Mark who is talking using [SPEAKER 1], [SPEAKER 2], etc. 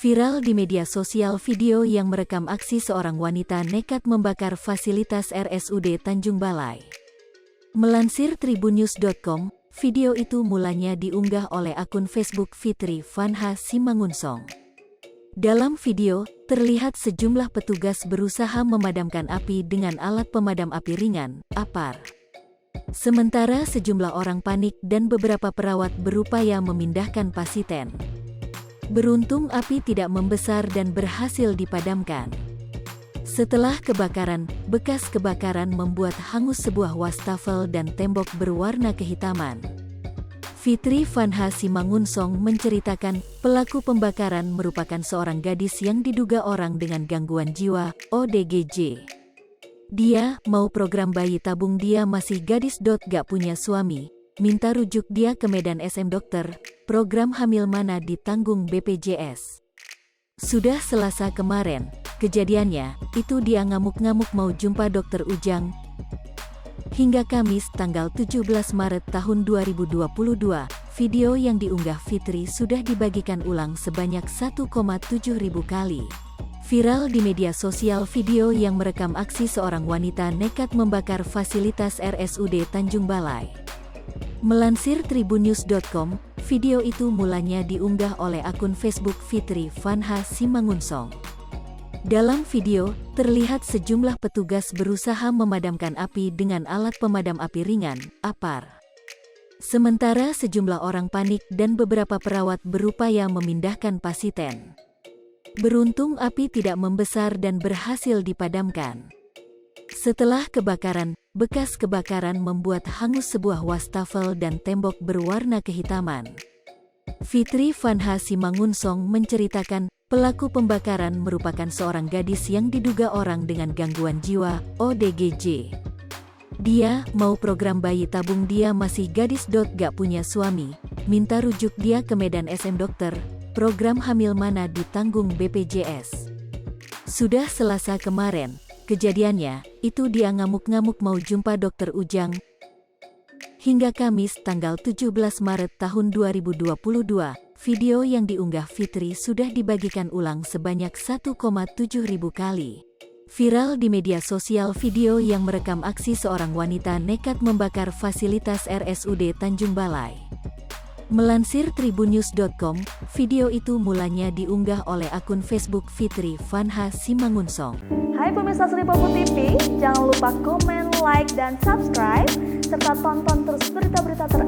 [SPEAKER 1] Viral di media sosial video yang merekam aksi seorang wanita nekat membakar fasilitas RSUD Tanjung Balai. Melansir tribunnews.com, video itu mulanya diunggah oleh akun Facebook Fitri Fanha Simangunsong. Dalam video, terlihat sejumlah petugas berusaha memadamkan api dengan alat pemadam api ringan, APAR. Sementara sejumlah orang panik dan beberapa perawat berupaya memindahkan pasien. Beruntung api tidak membesar dan berhasil dipadamkan. Setelah kebakaran, bekas kebakaran membuat hangus sebuah wastafel dan tembok berwarna kehitaman. Fitri Fanha Simangunsong menceritakan, pelaku pembakaran merupakan seorang gadis yang diduga orang dengan gangguan jiwa, ODGJ. Dia mau program bayi tabung, dia masih gadis. Gak punya suami, minta rujuk dia ke Medan SM Dokter, program hamil mana ditanggung BPJS. Sudah Selasa kemarin, kejadiannya, itu dia ngamuk-ngamuk mau jumpa dokter Ujang. Hingga Kamis tanggal 17 Maret tahun 2022, video yang diunggah Fitri sudah dibagikan ulang sebanyak 1,7 ribu kali. Viral di media sosial video yang merekam aksi seorang wanita nekat membakar fasilitas RSUD Tanjung Balai. Melansir tribunnews.com, video itu mulanya diunggah oleh akun Facebook Fitri Fanha Simangunsong. Dalam video, terlihat sejumlah petugas berusaha memadamkan api dengan alat pemadam api ringan, APAR. Sementara sejumlah orang panik dan beberapa perawat berupaya memindahkan pasien. Beruntung api tidak membesar dan berhasil dipadamkan. Setelah kebakaran, bekas kebakaran membuat hangus sebuah wastafel dan tembok berwarna kehitaman. Fitri Fanha Simangunsong menceritakan, pelaku pembakaran merupakan seorang gadis yang diduga orang dengan gangguan jiwa, ODGJ. Dia mau program bayi tabung, dia masih gadis. Gak punya suami, minta rujuk dia ke Medan SM Dokter, program hamil mana ditanggung BPJS. Sudah Selasa kemarin, kejadiannya, itu dia ngamuk-ngamuk mau jumpa dokter Ujang. Hingga Kamis tanggal 17 Maret tahun 2022, video yang diunggah Fitri sudah dibagikan ulang sebanyak 1,7 ribu kali. Viral di media sosial video yang merekam aksi seorang wanita nekat membakar fasilitas RSUD Tanjung Balai. Melansir tribunnews.com, video itu mulanya diunggah oleh akun Facebook Fitri Fanha Simangunsong.
[SPEAKER 2] Hai pemirsa Sri Popo TV, jangan lupa komen, like, dan subscribe, serta tonton terus berita-berita terbaru